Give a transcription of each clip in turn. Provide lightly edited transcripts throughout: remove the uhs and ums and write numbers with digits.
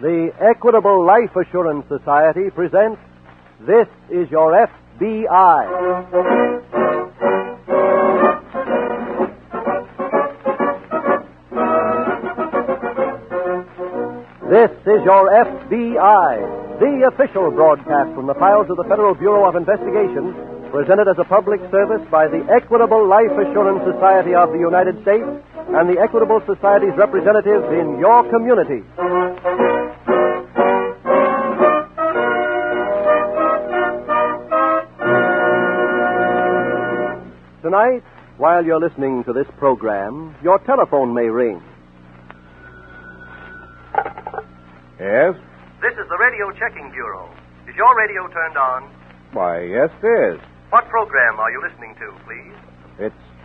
The Equitable Life Assurance Society presents This Is Your F.B.I. This is Your F.B.I., the official broadcast from the files of the Federal Bureau of Investigation, presented as a public service by the Equitable Life Assurance Society of the United States and the Equitable Society's representatives in your community. Tonight, while you're listening to this program, your telephone may ring. Yes? This is the Radio Checking Bureau. Is your radio turned on? Why, yes, it is. What program are you listening to, please?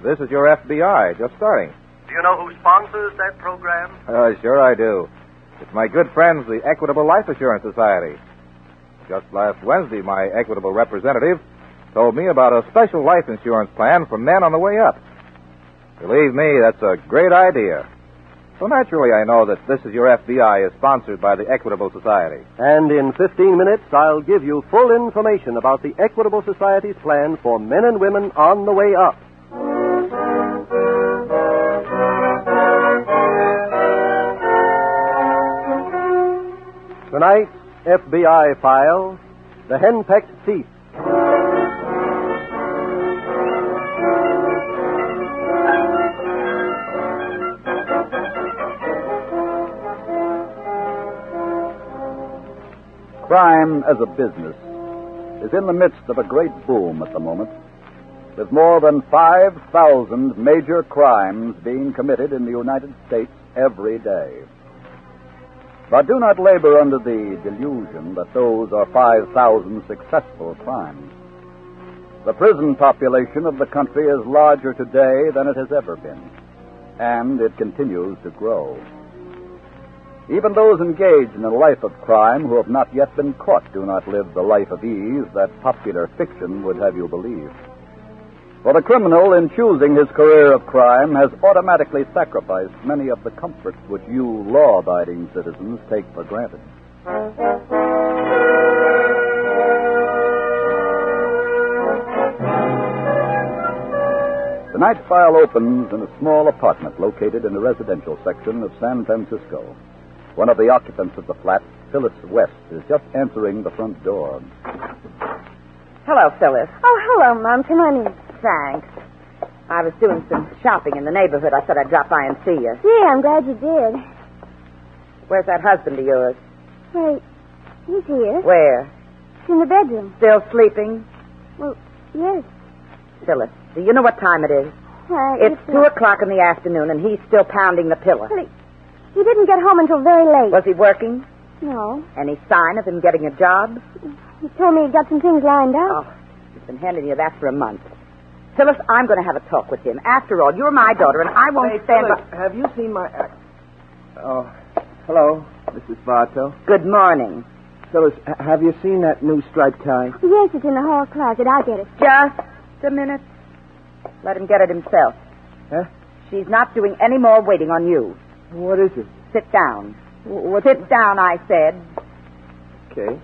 This is your FBI, just starting. Do you know who sponsors that program? Sure I do. It's my good friends, the Equitable Life Assurance Society. Just last Wednesday, my Equitable representative told me about a special life insurance plan for men on the way up. Believe me, that's a great idea. So naturally, I know that This Is Your FBI is sponsored by the Equitable Society. And in 15 minutes, I'll give you full information about the Equitable Society's plan for men and women on the way up. Tonight's FBI file, The Henpecked Thief. Crime as a business is in the midst of a great boom at the moment, with more than 5,000 major crimes being committed in the United States every day. But do not labor under the delusion that those are 5,000 successful crimes. The prison population of the country is larger today than it has ever been, and it continues to grow. Even those engaged in a life of crime who have not yet been caught do not live the life of ease that popular fiction would have you believe. For the criminal, in choosing his career of crime, has automatically sacrificed many of the comforts which you law-abiding citizens take for granted. Tonight's file opens in a small apartment located in the residential section of San Francisco. One of the occupants of the flat, Phyllis West, is just answering the front door. Hello, Phyllis. Oh, hello, Mom. Come on in. Thanks. I was doing some shopping in the neighborhood. I thought I'd drop by and see you. Yeah, I'm glad you did. Where's that husband of yours? Wait, he's here. Where? He's in the bedroom. Still sleeping? Well, yes. Phyllis, do you know what time it is? It's 2 o'clock in the afternoon, and he's still pounding the pillow. Well, he didn't get home until very late. Was he working? No. Any sign of him getting a job? He told me he'd got some things lined up. Oh, he's been handing you that for a month. Phyllis, I'm going to have a talk with him. After all, you're my daughter, and I won't stand Phyllis, by... have you seen my... Oh, hello, Mrs. Bartow. Good morning. Phyllis, have you seen that new striped tie? Yes, it's in the hall closet. I'll get it. Just a minute. Let him get it himself. Huh? She's not doing any more waiting on you. What is it? Sit down. Sit down, I said. Okay.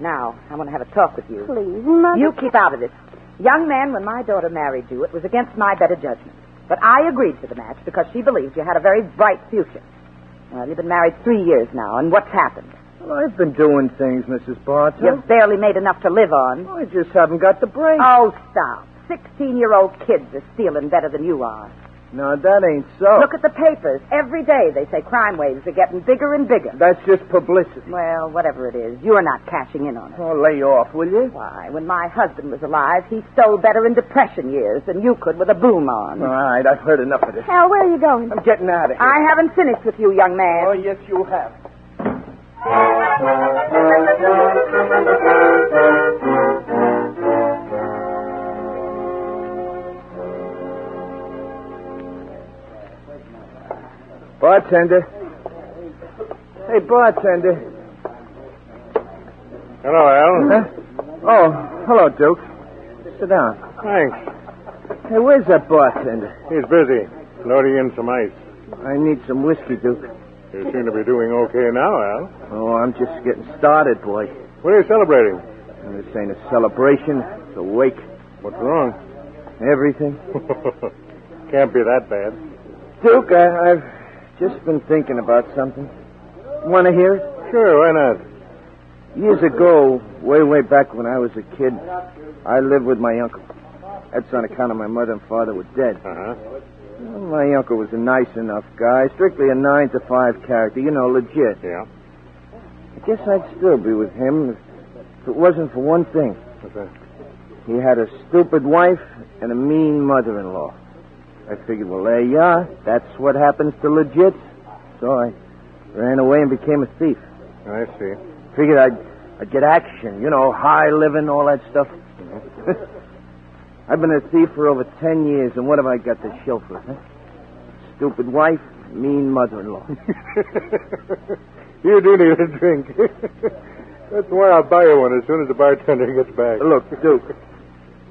Now, I want to have a talk with you. Please, Mother. You keep out of this. Young man, when my daughter married you, it was against my better judgment. But I agreed to the match because she believed you had a very bright future. Well, you've been married 3 years now, and what's happened? Well, I've been doing things, Mrs. Bartow. You've barely made enough to live on. I just haven't got the break. Oh, stop. 16-year-old kids are stealing better than you are. No, that ain't so. Look at the papers. Every day they say crime waves are getting bigger and bigger. That's just publicity. Well, whatever it is, you're not cashing in on it. Oh, lay off, will you? Why, when my husband was alive, he stole better in Depression years than you could with a boom on. All right, I've heard enough of this. Hal, where are you going? I'm getting out of here. I haven't finished with you, young man. Oh, yes, you have. Bartender. Hey, bartender. Hello, Al. Huh? Oh, hello, Duke. Sit down. Thanks. Hey, where's that bartender? He's busy loading in some ice. I need some whiskey, Duke. You seem to be doing okay now, Al. Oh, I'm just getting started, boy. What are you celebrating? And this ain't a celebration. It's a wake. What's wrong? Everything. Can't be that bad. Duke, I've just been thinking about something. Want to hear it? Sure, why not? Years ago, way back when I was a kid, I lived with my uncle. That's on account of my mother and father were dead. Uh-huh. Well, my uncle was a nice enough guy, strictly a 9-to-5 character, legit. Yeah. I guess I'd still be with him if it wasn't for one thing. What's that? He had a stupid wife and a mean mother-in-law. I figured, well, there you are. That's what happens to legits. So I ran away and became a thief. I see. Figured I'd get action, high living, all that stuff. I've been a thief for over 10 years, and what have I got to show for it, huh? Stupid wife, mean mother-in-law. You do need a drink. That's why I'll buy you one as soon as the bartender gets back. Look,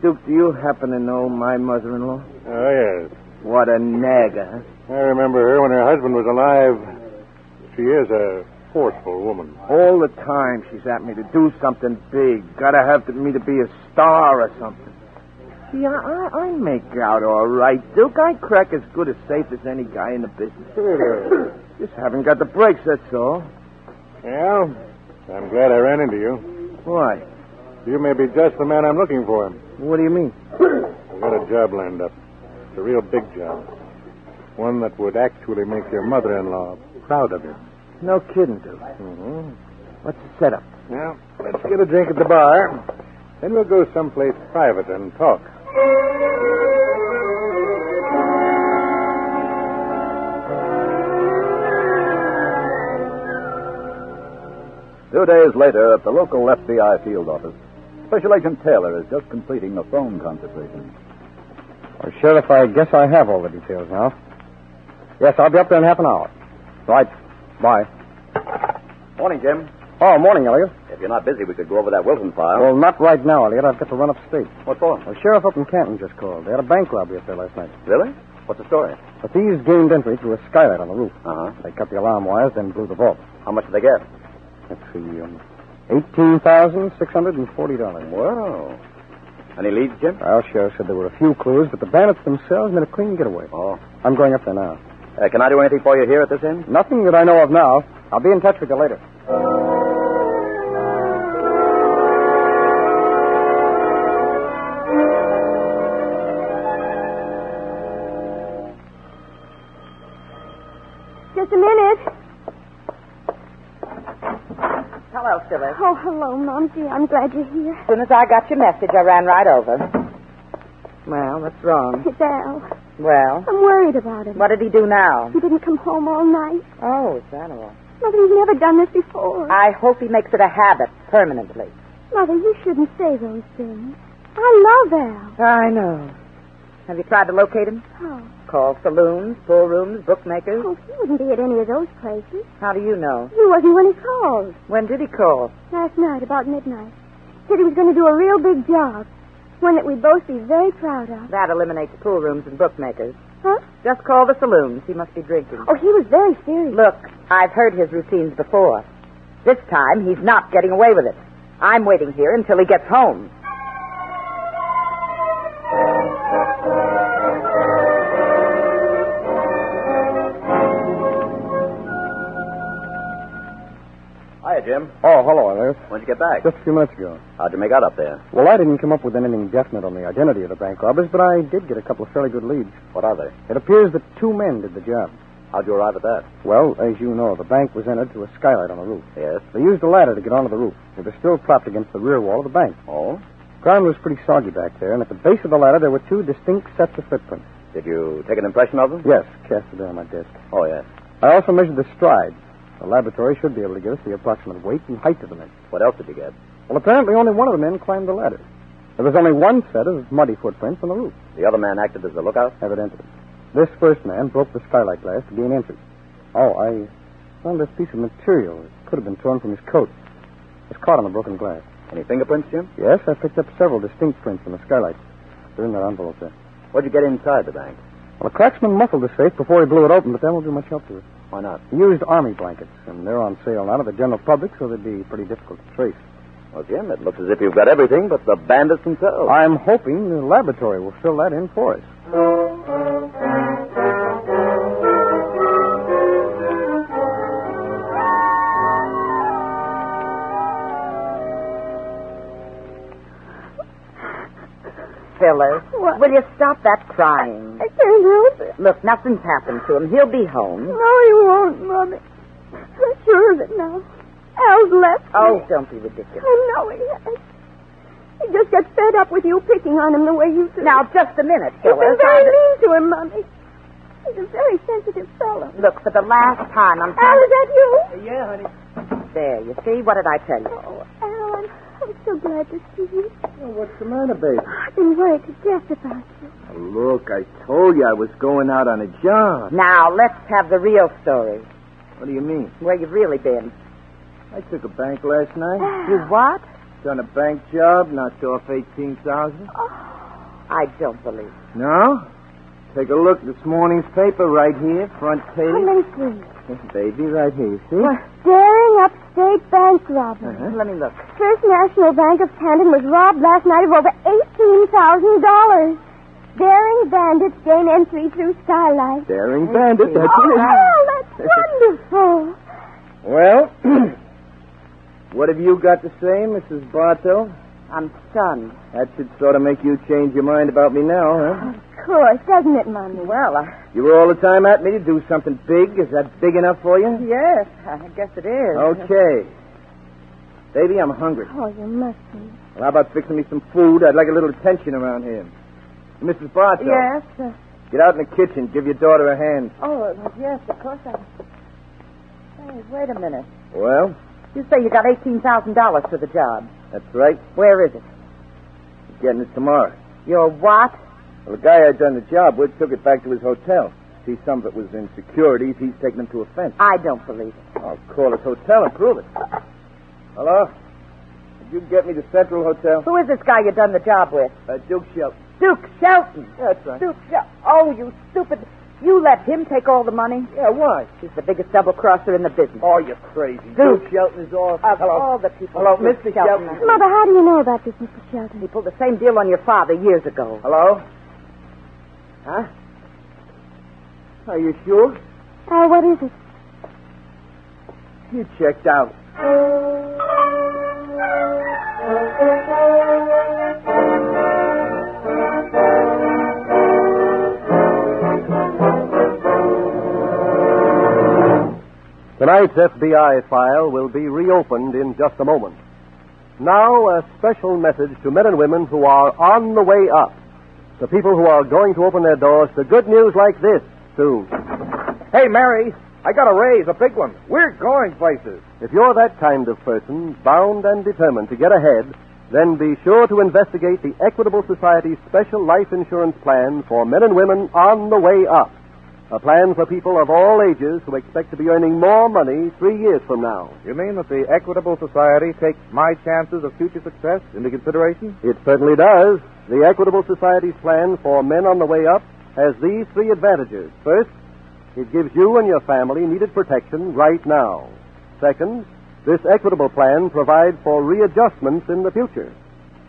Duke, do you happen to know my mother-in-law? Oh, yes. What a nagger, huh? I remember her when her husband was alive. She is a forceful woman. All the time she's at me to do something big. Gotta have me to be a star or something. See, I make out all right, Duke. I crack as good a safe as any guy in the business. Just haven't got the breaks, that's all. Well, I'm glad I ran into you. Why? You may be just the man I'm looking for. What do you mean? I've got a job lined up. It's a real big job. One that would actually make your mother-in-law proud of you. No kidding, Duke. Mm-hmm. What's the setup? Now, let's get a drink at the bar. Then we'll go someplace private and talk. 2 days later, at the local F.B.I. field office, Special Agent Taylor is just completing a phone conversation. Well, Sheriff, I guess I have all the details now. Yes, I'll be up there in half an hour. Right. Bye. Morning, Jim. Oh, morning, Elliot. If you're not busy, we could go over that Wilson file. Well, not right now, Elliot. I've got to run upstate. What for? The sheriff up in Canton just called. They had a bank robbery up there last night. Really? What's the story? The thieves gained entry through a skylight on the roof. Uh-huh. They cut the alarm wires, then blew the vault. How much did they get? Let's see, $18,640. Wow. Any leads, Jim? Well, Sheriff said there were a few clues, but the bandits themselves made a clean getaway. Oh. I'm going up there now. Can I do anything for you here at this end? Nothing that I know of now. I'll be in touch with you later. Just a minute. Hello, Phyllis. Oh, hello, Mom. Gee, I'm glad you're here. As soon as I got your message, I ran right over. Well, what's wrong? It's Al. Well? I'm worried about him. What did he do now? He didn't come home all night. Oh, is that all? Mother, he's never done this before. I hope he makes it a habit permanently. Mother, you shouldn't say those things. I love Al. I know. Have you tried to locate him? Oh. Call saloons, pool rooms, bookmakers? Oh, he wouldn't be at any of those places. How do you know? He wasn't when he called. When did he call? Last night, about midnight. Said he was going to do a real big job. One that we'd both be very proud of. That eliminates pool rooms and bookmakers. Huh? Just call the saloons. He must be drinking. Oh, he was very serious. Look, I've heard his routines before. This time, he's not getting away with it. I'm waiting here until he gets home. Hiya, Jim. Oh, hello, Elliot. When'd you get back? Just a few minutes ago. How'd you make out up there? Well, I didn't come up with anything definite on the identity of the bank robbers, but I did get a couple of fairly good leads. What are they? It appears that 2 men did the job. How'd you arrive at that? Well, as you know, the bank was entered through a skylight on the roof. Yes. They used a ladder to get onto the roof. It was still propped against the rear wall of the bank. Oh? Ground was pretty soggy back there, and at the base of the ladder there were 2 distinct sets of footprints. Did you take an impression of them? Yes, cast it there on my desk. Oh, yes. I also measured the stride. The laboratory should be able to give us the approximate weight and height of the men. What else did you get? Well, apparently only one of the men climbed the ladder. There was only one set of muddy footprints on the roof. The other man acted as a lookout? Evidently. This first man broke the skylight glass to gain entry. Oh, I found this piece of material. It could have been torn from his coat. It was caught on the broken glass. Any fingerprints, Jim? Yes, I picked up several distinct prints on the skylight. They're in that envelope there. What'd you get inside the bank? Well, the cracksman muffled the safe before he blew it open, but that won't be much help to us. Why not? Used Army blankets, and they're on sale now to the general public, so they'd be pretty difficult to trace. Well, Jim, it looks as if you've got everything but the bandits themselves. I'm hoping the laboratory will fill that in for us. Phyllis, will you stop that crying? I can't help it. Look, nothing's happened to him. He'll be home. No, he won't, Mommy. I'm sure of it now. Al's left Oh, me. don't be ridiculous. I know he has. He just gets fed up with you picking on him the way you do. Now, just a minute, You've Phyllis. been very mean to him, Mommy. He's a very sensitive fellow. Look, for the last time, I'm Al, trying is that you? Yeah, honey. There, you see? What did I tell you? Oh, Al, I'm so glad to see you. Well, what's the matter, baby? I've been worried to death about you. Look, I told you I was going out on a job. Now, let's have the real story. What do you mean? Where you've really been. I took a bank last night. You what? Done a bank job, knocked off $18,000. I don't believe it. No? Take a look at this morning's paper right here, front Let page. me see. Yes, baby, right here, you see? Daring upstate bank robbery. Let me look. First National Bank of Camden was robbed last night of over $18,000. Daring bandits gain entry through skylight. Daring bandit, that's Oh, it. Al, that's wonderful. Well, what have you got to say, Mrs. Bartow? I'm stunned. That should sort of make you change your mind about me now, huh? Of course, doesn't it, Mommy? Well, You were all the time at me to do something big. Is that big enough for you? yes, I guess it is. Okay. Baby, I'm hungry. Oh, you must be. Well, how about fixing me some food? I'd like a little attention around here. Mrs. Bartow. Yes. Get out in the kitchen. Give your daughter a hand. Oh, yes, of course I... Hey, wait a minute. Well, You say you got $18,000 for the job. that's right. Where is it? Getting it tomorrow. Your what? Well, the guy I'd done the job with took it back to his hotel. See, some of it was in securities. He's taken them to a fence. I don't believe it. I'll call his hotel and prove it. Hello? Did you get me to Central Hotel? Who is this guy you done the job with? Duke Shelton. Duke Shelton. Yeah, that's right. Duke Shelton. Oh, you stupid... You let him take all the money? Yeah, why? He's the biggest double-crosser in the business. Oh, you're crazy. Duke. Shelton is all... Of Hello. all the people... Hello, Duke Mr. Shelton. Mother, how do you know about this, Mr. Shelton? He pulled the same deal on your father years ago. Hello? Huh? Are you sure? Al, what is it? You checked out. Tonight's FBI file will be reopened in just a moment. Now, a special message to men and women who are on the way up. The people who are going to open their doors to good news like this soon. Hey, Mary, I got a raise, a big one. We're going places. If you're that kind of person, bound and determined to get ahead, then be sure to investigate the Equitable Society's special life insurance plan for men and women on the way up. A plan for people of all ages who expect to be earning more money 3 years from now. You mean that the Equitable Society takes my chances of future success into consideration? It certainly does. The Equitable Society's plan for men on the way up has these 3 advantages. First, it gives you and your family needed protection right now. Second, this Equitable plan provides for readjustments in the future.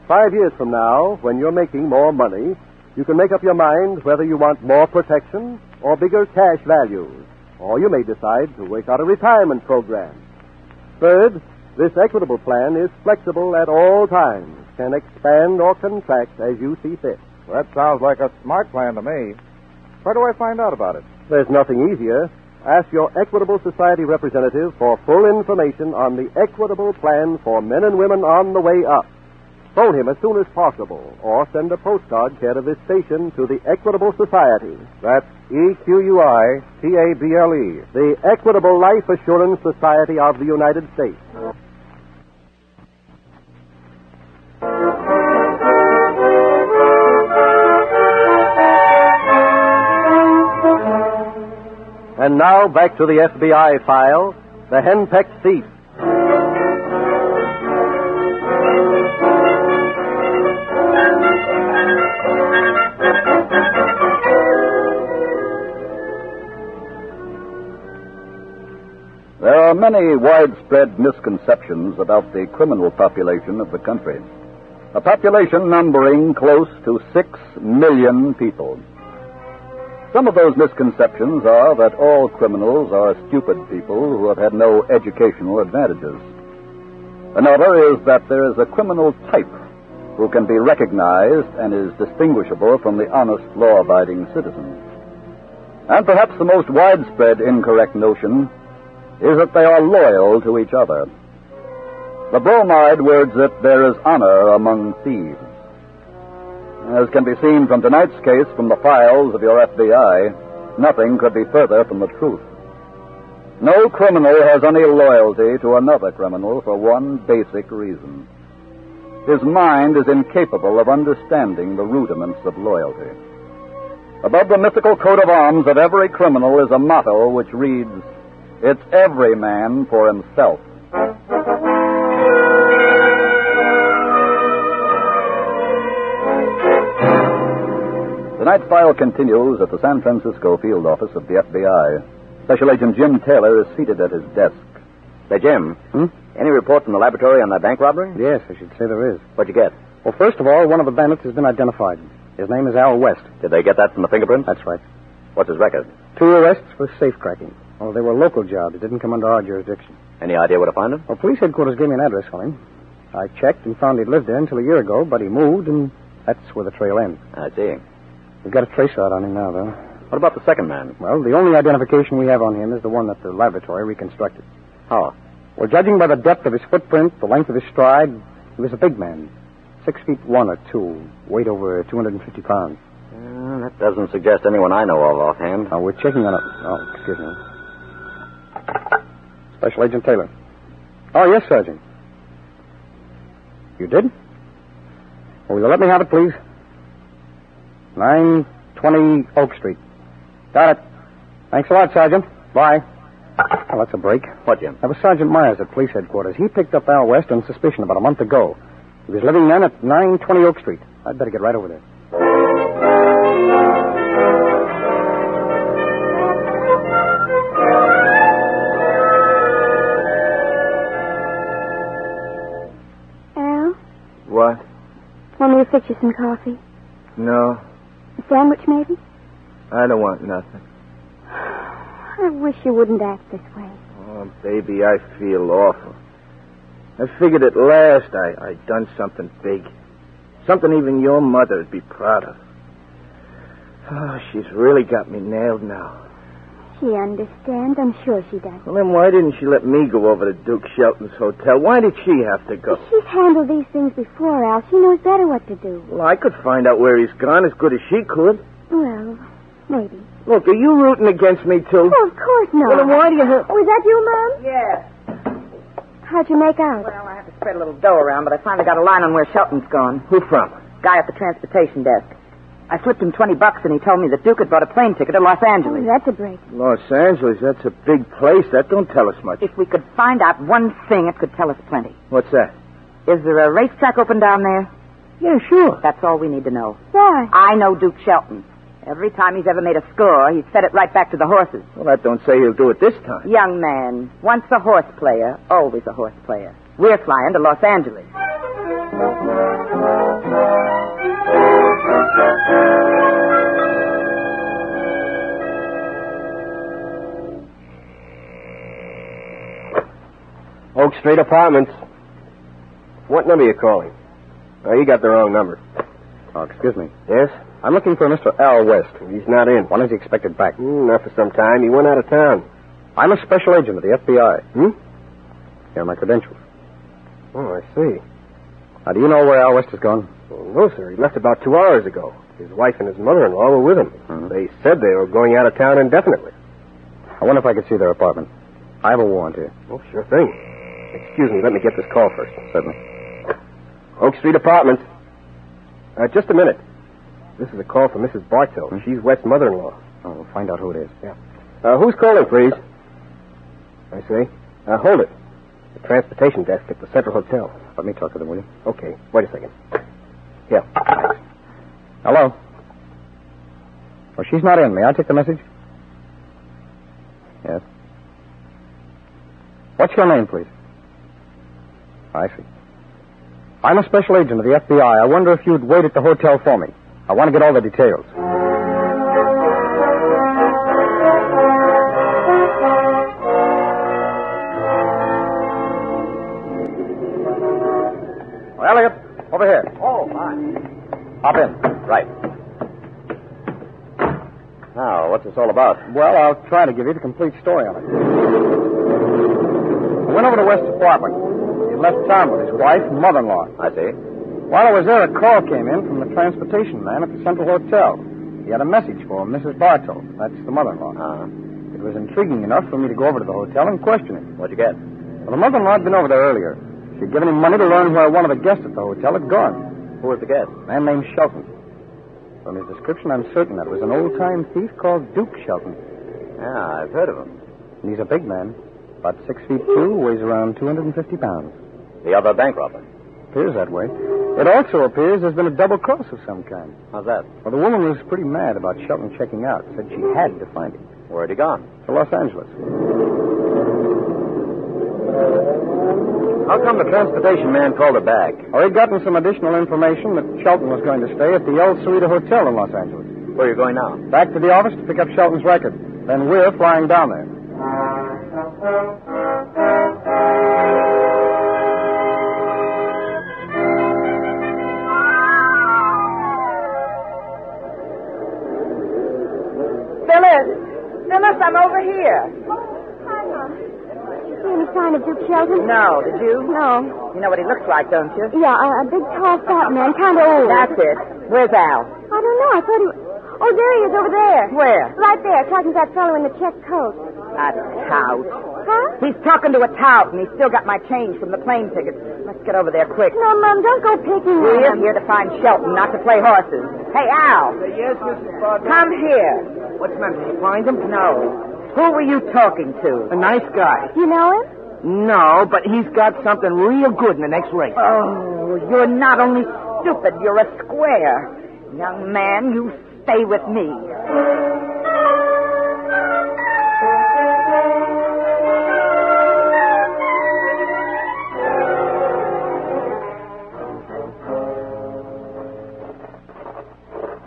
5 years from now, when you're making more money, you can make up your mind whether you want more protection or bigger cash values. Or you may decide to work out a retirement program. Third, this Equitable plan is flexible at all times, can expand or contract as you see fit. Well, that sounds like a smart plan to me. Where do I find out about it? There's nothing easier. Ask your Equitable Society representative for full information on the Equitable plan for men and women on the way up. Phone him as soon as possible, or send a postcard care of this station to the Equitable Society. That's EQUITABLE. The Equitable Life Assurance Society of the United States. And now back to the FBI file, the Henpecked Thief. many widespread misconceptions about the criminal population of the country. A population numbering close to 6 million people. Some of those misconceptions are that all criminals are stupid people who have had no educational advantages. Another is that there is a criminal type who can be recognized and is distinguishable from the honest, law-abiding citizen. And perhaps the most widespread incorrect notion is that they are loyal to each other. The bromide words it, there is honor among thieves. As can be seen from tonight's case from the files of your F.B.I., nothing could be further from the truth. No criminal has any loyalty to another criminal for one basic reason. His mind is incapable of understanding the rudiments of loyalty. Above the mythical coat of arms of every criminal is a motto which reads, "It's every man for himself." Tonight's file continues at the San Francisco field office of the F.B.I. Special Agent Jim Taylor is seated at his desk. Say, Jim, any report from the laboratory on that bank robbery? Yes, I should say there is. What'd you get? Well, first of all, one of the bandits has been identified. His name is Al West. Did they get that from the fingerprints? That's right. What's his record? 2 arrests for safe cracking. Well, they were local jobs. It didn't come under our jurisdiction. Any idea where to find him? Well, police headquarters gave me an address on him. I checked and found he'd lived there until a year ago, but he moved, and that's where the trail ends. I see. We've got a trace out on him now, though. What about the second man? Well, the only identification we have on him is the one that the laboratory reconstructed. How? Well, judging by the depth of his footprint, the length of his stride, he was a big man. 6'1" or 2", weight over 250 pounds. That doesn't suggest anyone I know of offhand. Oh, we're checking on it. Oh, excuse me. Special Agent Taylor. Oh, yes, Sergeant. You did? Oh, will you let me have it, please? 920 Oak Street. Got it. Thanks a lot, Sergeant. Bye. Well, that's a break. What, Jim? That was Sergeant Myers at police headquarters. He picked up Al West on suspicion about a month ago. He was living then at 920 Oak Street. I'd better get right over there. Al, What? want me to fix you some coffee? No, A sandwich, maybe? I don't want nothing. I wish you wouldn't act this way. Oh, baby, I feel awful. I figured at last I'd done something big. Something even your mother would be proud of. Oh, she's really got me nailed now. She understands. I'm sure she does. Well, then why didn't she let me go over to Duke Shelton's hotel? Why did she have to go? She's handled these things before, Al. She knows better what to do. Well, I could find out where he's gone as good as she could. Well, maybe. Look, are you rooting against me, too? Oh, of course not. Well, then why do you have... Oh, is that you, Mom? Yes. How'd you make out? Well, I have to spread a little dough around, but I finally got a line on where Shelton's gone. Who from? Guy at the transportation desk. I slipped him $20 and he told me that Duke had bought a plane ticket to Los Angeles. Oh, that's a break. Los Angeles, that's a big place. That don't tell us much. If we could find out one thing, it could tell us plenty. What's that? Is there a racetrack open down there? Yeah, sure. That's all we need to know. Why? I know Duke Shelton. Every time he's ever made a score, he's fed it right back to the horses. Well, that don't say he'll do it this time. Young man, once a horse player, always a horse player. We're flying to Los Angeles. Oak Street Apartments. What number are you calling? Oh, you got the wrong number. Oh, excuse me. Yes? I'm looking for Mr. Al West. He's not in. When is he expected back? Not for some time. He went out of town. I'm a special agent of the F.B.I. Here are my credentials. Oh, I see. Now, do you know where Al West has gone? Well, no, sir. He left about 2 hours ago. His wife and his mother-in-law were with him. They said they were going out of town indefinitely. I wonder if I could see their apartment. I have a warrant here. Oh, sure thing. Excuse me. Let me get this call first. Certainly. Oak Street Apartments. Just a minute. This is a call from Mrs. Bartow. She's West's mother-in-law. Oh, we'll find out who it is. Yeah. Who's calling, please? I see. Hold it. The transportation desk at the Central Hotel. Let me talk to them, will you? Okay. Wait a second. Yeah. Thanks. Hello? Oh, she's not in. May I take the message? Yes. What's your name, please? I see. I'm a special agent of the F.B.I. I wonder if you'd wait at the hotel for me. I want to get all the details. Well, Elliot, over here. Oh, fine. Hop in. Right. Now, what's this all about? Well, I'll try to give you the complete story on it. I went over to West's apartment. He left town with his wife and mother-in-law. I see. While I was there, a call came in from the transportation man at the Central Hotel. He had a message for Mrs. Bartow. That's the mother-in-law. It was intriguing enough for me to go over to the hotel and question him. What'd you get? Well, the mother-in-law had been over there earlier. She'd given him money to learn where one of the guests at the hotel had gone. Who was the guest? A man named Shelton. From his description, I'm certain that it was an old-time thief called Duke Shelton. Yeah, I've heard of him. And he's a big man. About 6'2", weighs around 250 pounds. The other bank robber. Appears that way. It also appears there's been a double cross of some kind. How's that? Well, the woman was pretty mad about Shelton checking out. Said she had to find him. Where'd he gone? To Los Angeles. How come the transportation man called her back? Oh, he'd gotten some additional information that Shelton was going to stay at the El Cerrito Hotel in Los Angeles. Where are you going now? Back to the office to pick up Shelton's record. Then we're flying down there. Phyllis, I'm over here. Hi, Mom. You see any sign of Duke Shelton? No, did you? No. You know what he looks like, don't you? Yeah, a big, tall, fat man, kind of old. That's it. Where's Al? I don't know. I thought he... Oh, there he is over there. Where? Right there, talking to that fellow in the check coat. A tout. Huh? He's talking to a tout, and he's still got my change from the plane tickets. Let's get over there quick. No, Mom, don't go picking on We're him. here to find Shelton, not to play horses. Hey, Al. Yes, Mrs. Bartow. Come here. What's the matter? Did you find him? No. Who were you talking to? A nice guy. You know him? No, but he's got something real good in the next race. Oh, you're not only stupid, you're a square. Young man, you stay with me.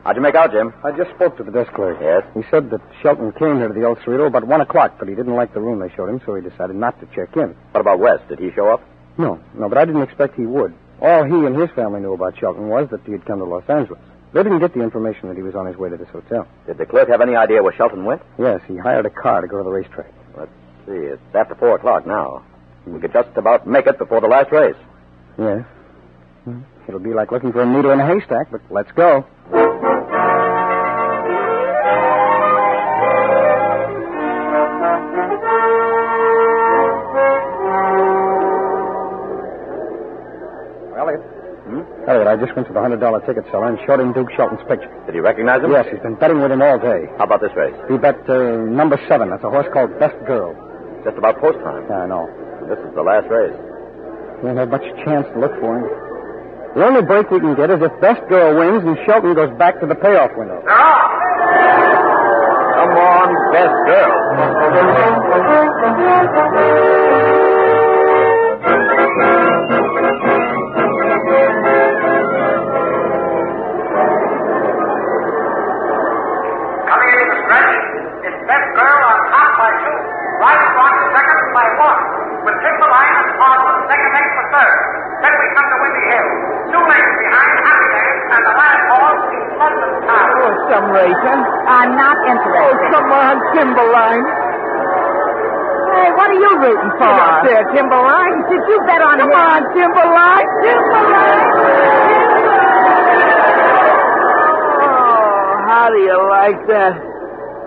How'd you make out, Jim? I just spoke to the desk clerk. Yes? He said that Shelton came here to the El Cerrito about 1 o'clock, but he didn't like the room they showed him, so he decided not to check in. What about West? Did he show up? No, but I didn't expect he would. All he and his family knew about Shelton was that he had come to Los Angeles. They didn't get the information that he was on his way to this hotel. Did the clerk have any idea where Shelton went? Yes, he hired a car to go to the racetrack. Let's see. It's after 4 o'clock now. We could just about make it before the last race. Yes. It'll be like looking for a needle in a haystack, but let's go. Elliot, I just went to the $100 ticket seller and showed him Duke Shelton's picture. Did you recognize him? Yes, he's been betting with him all day. How about this race? He bet number 7. That's a horse called Best Girl. Just about post time. Yeah, I know. This is the last race. We won't have much chance to look for him. The only break we can get is if Best Girl wins and Shelton goes back to the payoff window. Come on, Best Girl. Some racing. I'm not interested. Oh, come on, Timberline. Hey, what are you rooting for? Get up there, Timberline. Did you bet on him? Come on, Timberline. Timberline. Oh, how do you like that?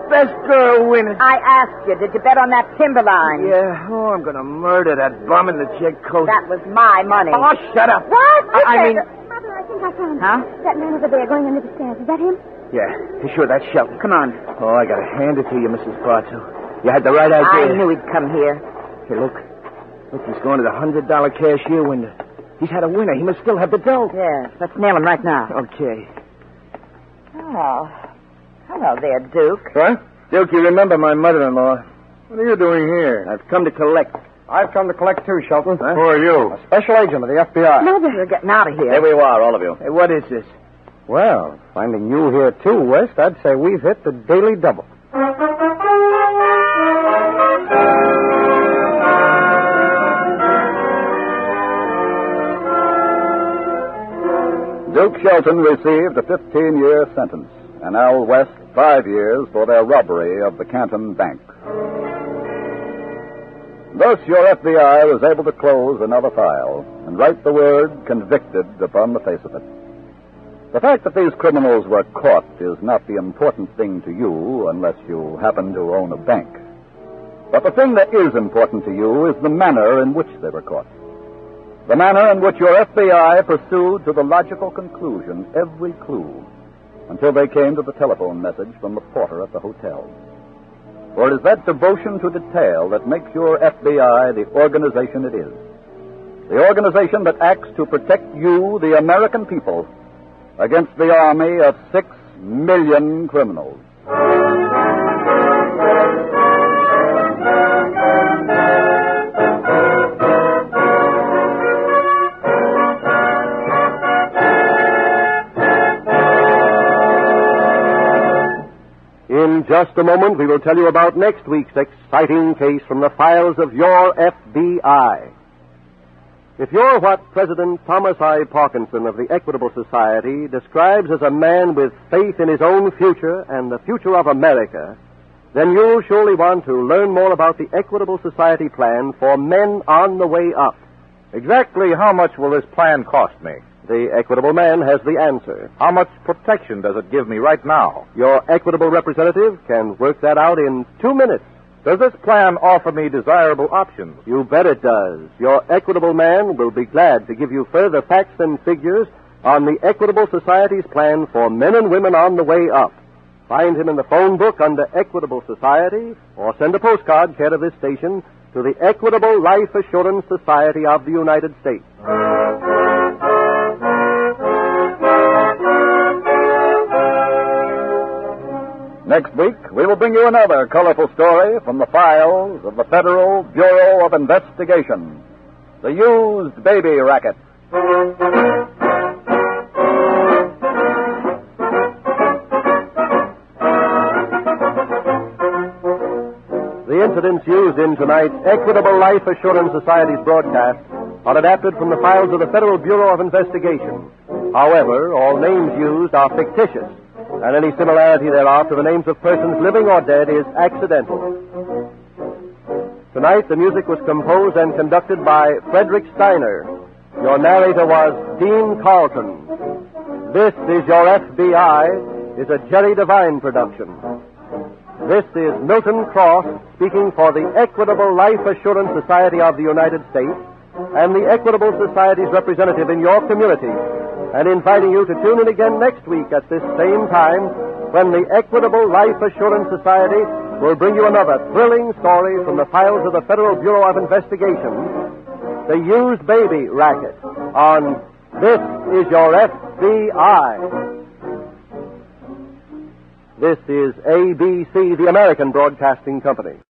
Best girl winning. I asked you, did you bet on that Timberline? Yeah. Oh, I'm going to murder that bum in the check coat. That was my money. Oh, shut up. What? I mean... Mother, I think I found him. Huh? That man over there going under the stairs. Is that him? Yeah, sure, that's Shelton. Come on. Oh, I got to hand it to you, Mrs. Bartow. You had the right idea. I knew he'd come here. Hey, look. Look, he's going to the $100 cashier window. He's had a winner. He must still have the dough. Yes, let's nail him right now. Okay. Oh. Hello there, Duke. What? Duke, you remember my mother-in-law. What are you doing here? I've come to collect. I've come to collect too, Shelton. Who are you? A special agent of the F.B.I. Mother, you're getting out of here. Here we are, all of you. Hey, what is this? Well, finding you here too, West, I'd say we've hit the daily double. Duke Shelton received a 15-year sentence, and Al West 5 years for their robbery of the Canton Bank. Thus, your FBI was able to close another file and write the word convicted upon the face of it. The fact that these criminals were caught is not the important thing to you unless you happen to own a bank. But the thing that is important to you is the manner in which they were caught. The manner in which your FBI pursued to the logical conclusion every clue until they came to the telephone message from the porter at the hotel. For it is that devotion to detail that makes your FBI the organization it is. The organization that acts to protect you, the American people, against the army of 6 million criminals. In just a moment, we will tell you about next week's exciting case from the files of your FBI. If you're what President Thomas I. Parkinson of the Equitable Society describes as a man with faith in his own future and the future of America, then you'll surely want to learn more about the Equitable Society plan for men on the way up. Exactly how much will this plan cost me? The Equitable Man has the answer. How much protection does it give me right now? Your Equitable representative can work that out in 2 minutes. Does this plan offer me desirable options? You bet it does. Your Equitable Man will be glad to give you further facts and figures on the Equitable Society's plan for men and women on the way up. Find him in the phone book under Equitable Society or send a postcard care of this station to the Equitable Life Assurance Society of the United States. Next week, we will bring you another colorful story from the files of the Federal Bureau of Investigation, the used baby racket. The incidents used in tonight's Equitable Life Assurance Society's broadcast are adapted from the files of the Federal Bureau of Investigation. However, all names used are fictitious, and any similarity thereof to the names of persons living or dead is accidental. Tonight, the music was composed and conducted by Frederick Steiner. Your narrator was Dean Carlton. This is Your FBI is a Jerry Devine production. This is Milton Cross speaking for the Equitable Life Assurance Society of the United States and the Equitable Society's representative in your community, and inviting you to tune in again next week at this same time when the Equitable Life Assurance Society will bring you another thrilling story from the files of the Federal Bureau of Investigation, the used baby racket, on This is Your FBI. This is ABC, the American Broadcasting Company.